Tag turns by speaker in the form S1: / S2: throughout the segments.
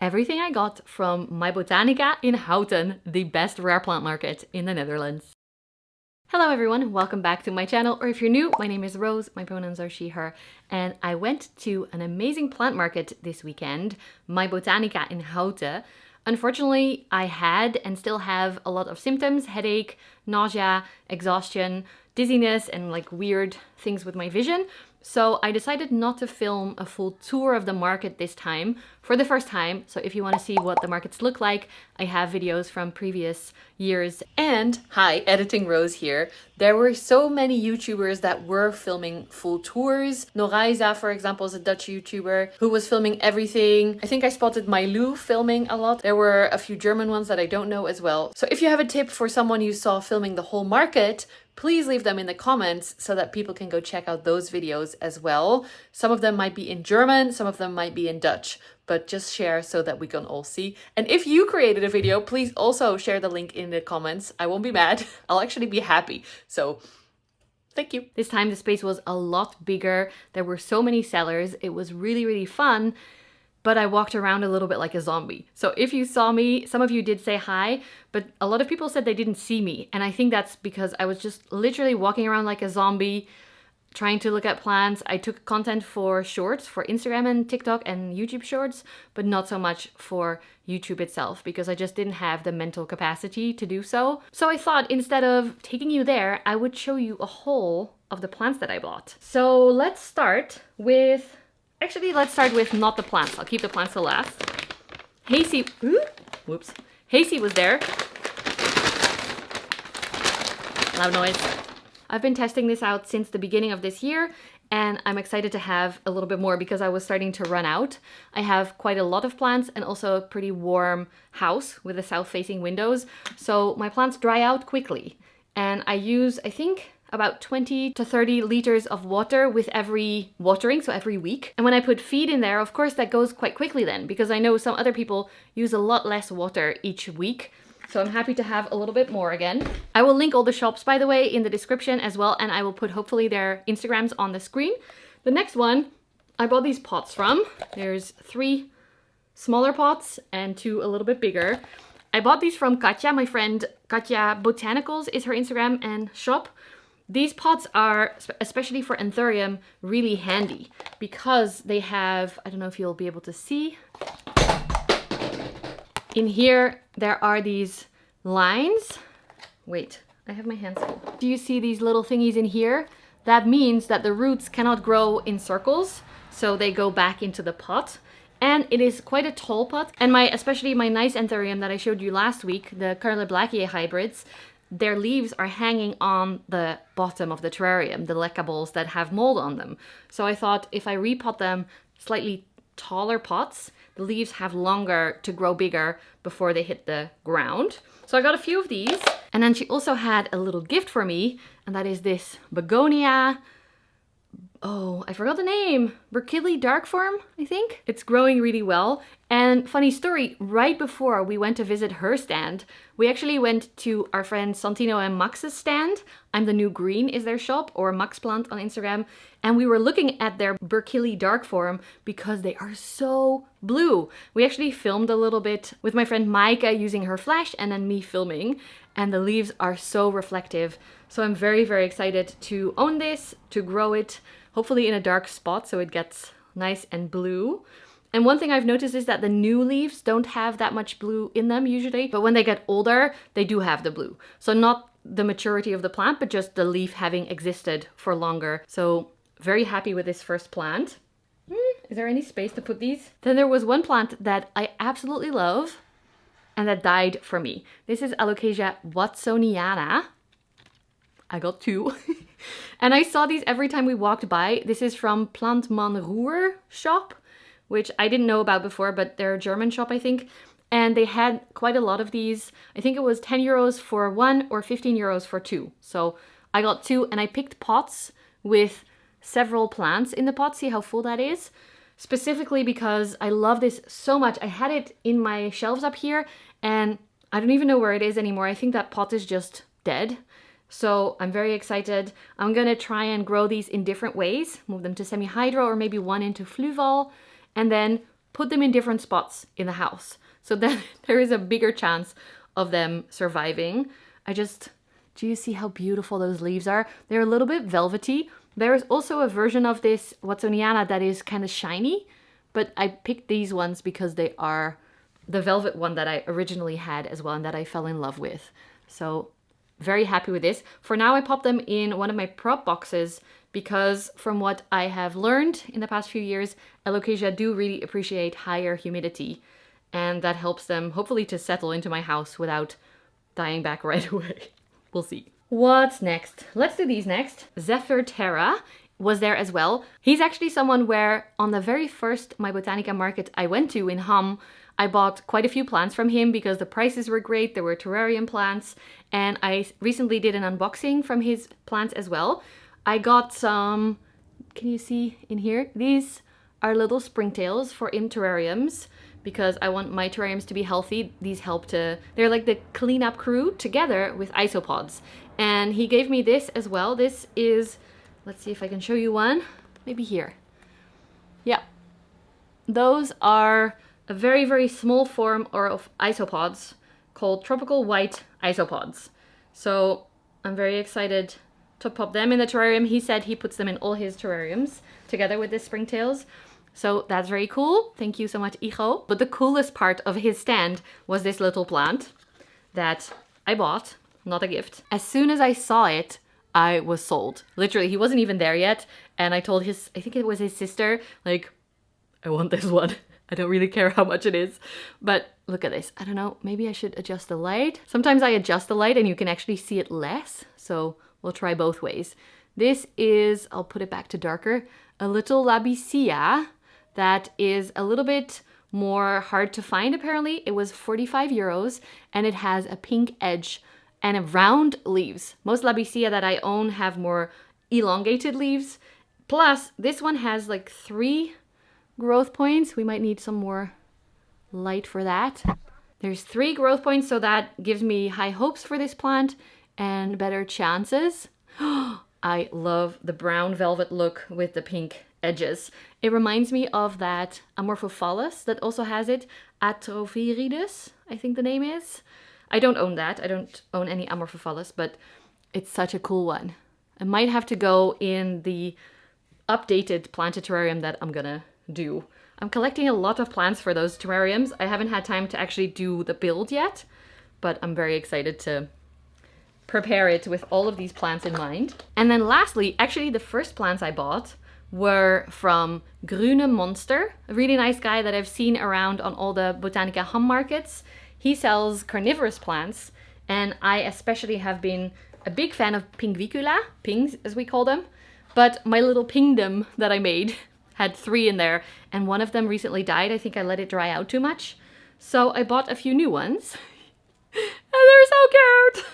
S1: Everything I got from myBotanika in Houten, the best rare plant market in the Netherlands. Hello everyone, welcome back to my channel, or if you're new, my name is Roos, my pronouns are she, her, and I went to an amazing plant market this weekend, myBotanika in Houten. Unfortunately, I had and still have a lot of symptoms: headache, nausea, exhaustion, dizziness, and like weird things with my vision. So I decided not to film a full tour of the market this time for the first time. So if you want to see what the markets look like, I have videos from previous years. And hi, editing Rose here. There were so many YouTubers that were filming full tours. Noraisa, for example, is a Dutch YouTuber who was filming everything. I think I spotted myLou filming a lot. There were a few German ones that I don't know as well. So if you have a tip for someone you saw filming the whole market, please leave them in the comments so that people can go check out those videos as well. Some of them might be in German, some of them might be in Dutch, but just share so that we can all see. And if you created a video, please also share the link in the comments. I won't be mad. I'll actually be happy. So thank you. This time the space was a lot bigger. There were so many sellers. It was really, really fun. But I walked around a little bit like a zombie. So if you saw me, some of you did say hi, but a lot of people said they didn't see me. And I think that's because I was just literally walking around like a zombie, trying to look at plants. I took content for shorts, for Instagram and TikTok and YouTube shorts, but not so much for YouTube itself because I just didn't have the mental capacity to do so. So I thought instead of taking you there, I would show you a haul of the plants that I bought. So let's start with... Actually, let's start with not the plants. I'll keep the plants to last. Hasty, whoops. Hasty was there. Loud noise. I've been testing this out since the beginning of this year, and I'm excited to have a little bit more because I was starting to run out. I have quite a lot of plants and also a pretty warm house with the south-facing windows, so my plants dry out quickly. And I use, I think, about 20 to 30 liters of water with every watering, so every week. And when I put feed in there, of course, that goes quite quickly then, because I know some other people use a lot less water each week. So I'm happy to have a little bit more again. I will link all the shops, by the way, in the description as well, and I will put hopefully their Instagrams on the screen. The next one, I bought these pots from. There's 3 smaller pots and 2 a little bit bigger. I bought these from Katja, my friend Katja Botanicals is her Instagram and shop. These pots are, especially for anthurium, really handy because they have, I don't know if you'll be able to see. In here, there are these lines. Wait, I have my hands full. Do you see these little thingies in here? That means that the roots cannot grow in circles, so they go back into the pot. And it is quite a tall pot. And especially my nice anthurium that I showed you last week, the Carleblachiae hybrids, their leaves are hanging on the bottom of the terrarium, the leckables that have mold on them. So I thought if I repot them slightly taller pots, the leaves have longer to grow bigger before they hit the ground. So I got a few of these. And then she also had a little gift for me, and that is this begonia. Oh, I forgot the name. Burkilli Darkform, I think. It's growing really well. And funny story, right before we went to visit her stand, we actually went to our friends Santino and Max's stand. I'm the New Green is their shop, or Max Plant on Instagram. And we were looking at their Burkilli Darkform because they are so blue. We actually filmed a little bit with my friend Maika using her flash and then me filming. And the leaves are so reflective. So I'm very, very excited to own this, to grow it, hopefully in a dark spot so it gets nice and blue. And one thing I've noticed is that the new leaves don't have that much blue in them usually, but when they get older, they do have the blue. So not the maturity of the plant, but just the leaf having existed for longer. So very happy with this first plant. Is there any space to put these? Then there was one plant that I absolutely love and that died for me. This is Alocasia watsoniana. I got 2. And I saw these every time we walked by. This is from Plantman Roer shop, which I didn't know about before, but they're a German shop, I think. And they had quite a lot of these. I think it was 10 euros for 1 or 15 euros for 2. So I got 2 and I picked pots with several plants in the pot. See how full that is? Specifically because I love this so much. I had it in my shelves up here and I don't even know where it is anymore. I think that pot is just dead. So I'm very excited. I'm gonna try and grow these in different ways. Move them to semi-hydro or maybe one into fluval. And then put them in different spots in the house. So then there is a bigger chance of them surviving. Do you see how beautiful those leaves are? They're a little bit velvety. There is also a version of this watsoniana that is kind of shiny, but I picked these ones because they are the velvet one that I originally had as well and that I fell in love with. So very happy with this. For now, I pop them in one of my prop boxes because from what I have learned in the past few years, Alocasia do really appreciate higher humidity, and that helps them hopefully to settle into my house without dying back right away. We'll see. What's next? Let's do these next. Zephyr Terra was there as well. He's actually someone where on the very first myBotanika market I went to in Hamm, I bought quite a few plants from him because the prices were great. There were terrarium plants, and I recently did an unboxing from his plants as well. I got some, can you see in here? These are little springtails for in terrariums because I want my terrariums to be healthy. These help to, they're like the cleanup crew together with isopods. And he gave me this as well. This is, let's see if I can show you one, maybe here. Yeah, those are a very, very small form of isopods called tropical white isopods. So I'm very excited to pop them in the terrarium. He said he puts them in all his terrariums together with the springtails. So that's very cool. Thank you so much, Igo. But the coolest part of his stand was this little plant that I bought, not a gift. As soon as I saw it, I was sold. Literally, he wasn't even there yet. And I told his, I think it was his sister, like, I want this one. I don't really care how much it is. But look at this. I don't know, maybe I should adjust the light. Sometimes I adjust the light and you can actually see it less. So we'll try both ways. This is, I'll put it back to darker, a little labia that is a little bit more hard to find apparently. It was 45 euros and it has a pink edge and a round leaves. Most labia that I own have more elongated leaves. Plus, this one has like 3 growth points. We might need some more light for that. There's 3 growth points, so that gives me high hopes for this plant and better chances. I love the brown velvet look with the pink edges. It reminds me of that Amorphophallus that also has it, Atrophiridus, I think the name is. I don't own that. I don't own any Amorphophallus, but it's such a cool one. I might have to go in the updated planted terrarium that I'm gonna do. I'm collecting a lot of plants for those terrariums. I haven't had time to actually do the build yet, but I'm very excited to prepare it with all of these plants in mind. And then lastly, actually the first plants I bought were from Grüne Monster, a really nice guy that I've seen around on all the Botanica Hamm markets. He sells carnivorous plants, and I especially have been a big fan of Pinguicula, pings as we call them, but my little pingdom that I made had 3 in there, and one of them recently died. I think I let it dry out too much. So I bought a few new ones. And they're so cute!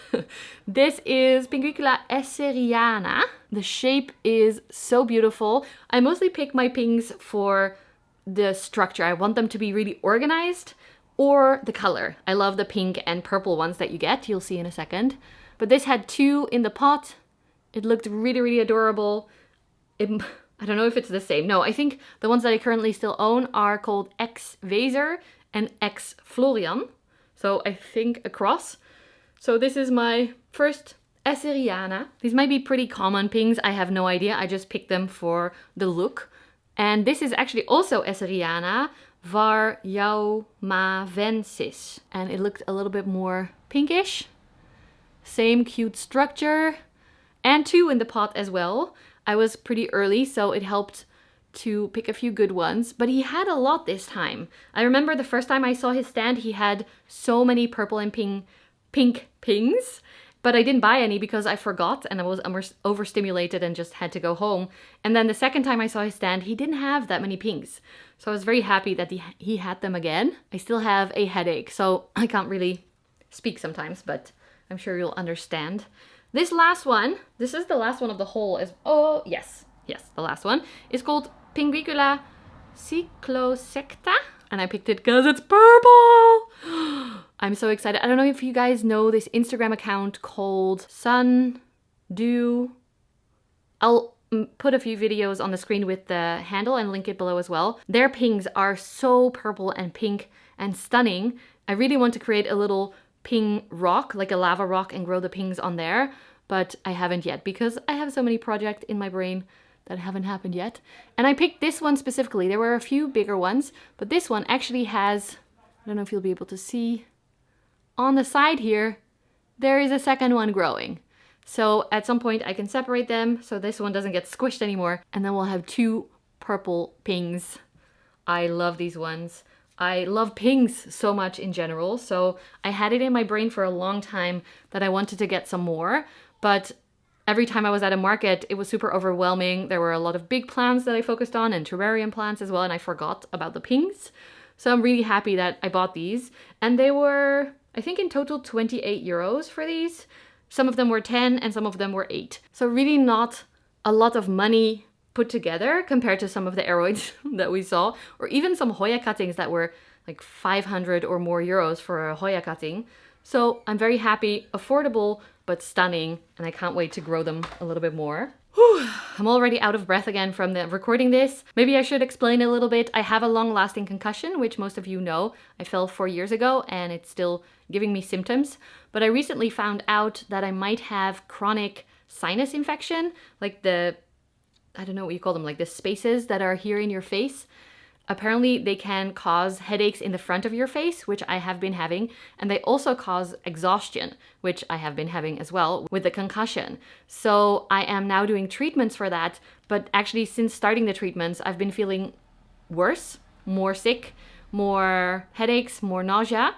S1: This is Pinguicula esseriana. The shape is so beautiful. I mostly pick my pings for the structure. I want them to be really organized, or the color. I love the pink and purple ones that you get. You'll see in a second. But this had 2 in the pot. It looked really, really adorable. I don't know if it's the same. No, I think the ones that I currently still own are called X Weser and X Florian. So I think a cross. So this is my first esseriana. These might be pretty common pings. I have no idea. I just picked them for the look. And this is actually also esseriana varjaumavensis. And it looked a little bit more pinkish. Same cute structure. And 2 in the pot as well. I was pretty early, so it helped to pick a few good ones, but he had a lot this time. I remember the first time I saw his stand, he had so many purple and pink pings, but I didn't buy any because I forgot and I was overstimulated and just had to go home. And then the second time I saw his stand, he didn't have that many pinks. So I was very happy that he had them again. I still have a headache, so I can't really speak sometimes, but I'm sure you'll understand. This last one, this is the last one of the whole, oh yes, the last one, is called Pinguicula cyclosecta, and I picked it because it's purple. I'm so excited. I don't know if you guys know this Instagram account called put a few videos on the screen with the handle and link it below as well. Their pings are so purple and pink and stunning. I really want to create a little ping rock, like a lava rock, and grow the pings on there, but I haven't yet because I have so many projects in my brain that haven't happened yet. And I picked this one specifically. There were a few bigger ones, but this one actually has, I don't know if you'll be able to see, on the side here, there is a second one growing. So at some point I can separate them so this one doesn't get squished anymore, and then we'll have two purple pings. I love these ones. I love pings so much in general, so I had it in my brain for a long time that I wanted to get some more, but every time I was at a market, it was super overwhelming. There were a lot of big plants that I focused on and terrarium plants as well, and I forgot about the pings. So I'm really happy that I bought these, and they were, I think in total 28 euros for these. Some of them were 10 and some of them were 8. So really not a lot of money put together compared to some of the aeroids that we saw, or even some Hoya cuttings that were like 500 or more euros for a Hoya cutting. So I'm very happy, affordable, but stunning, and I can't wait to grow them a little bit more. Whew. I'm already out of breath again from recording this. Maybe I should explain a little bit. I have a long-lasting concussion, which most of you know. I fell 4 years ago and it's still giving me symptoms. But I recently found out that I might have chronic sinus infection, like the, I don't know what you call them, like the spaces that are here in your face. Apparently they can cause headaches in the front of your face, which I have been having, and they also cause exhaustion, which I have been having as well with the concussion. So I am now doing treatments for that, but actually since starting the treatments, I've been feeling worse, more sick, more headaches, more nausea.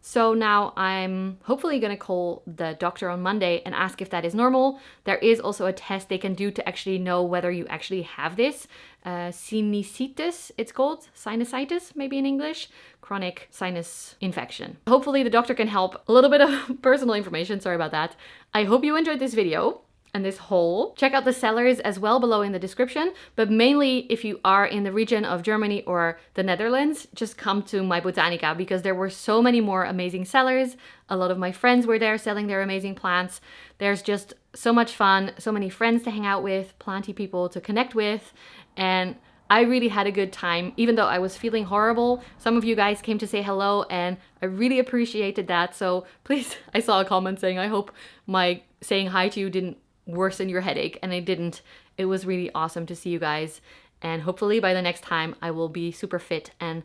S1: So now I'm hopefully going to call the doctor on Monday and ask if that is normal. There is also a test they can do to actually know whether you actually have this. Sinusitis, it's called. Sinusitis, maybe in English. Chronic sinus infection. Hopefully the doctor can help. A little bit of personal information, sorry about that. I hope you enjoyed this video and this haul. Check out the sellers as well below in the description, but mainly if you are in the region of Germany or the Netherlands, just come to myBotanika because there were so many more amazing sellers. A lot of my friends were there selling their amazing plants. There's just so much fun, so many friends to hang out with, planty people to connect with, and I really had a good time, even though I was feeling horrible. Some of you guys came to say hello and I really appreciated that. So please, I saw a comment saying, I hope my saying hi to you didn't worsen your headache, and it didn't. It was really awesome to see you guys, and hopefully by the next time I will be super fit and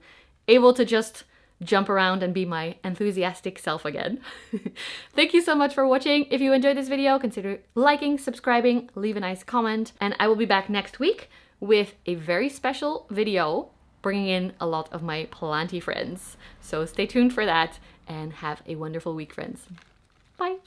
S1: able to just jump around and be my enthusiastic self again. Thank you so much for watching. If you enjoyed this video, consider liking, subscribing, leave a nice comment, and I will be back next week with a very special video bringing in a lot of my planty friends. So stay tuned for that and have a wonderful week, friends. Bye.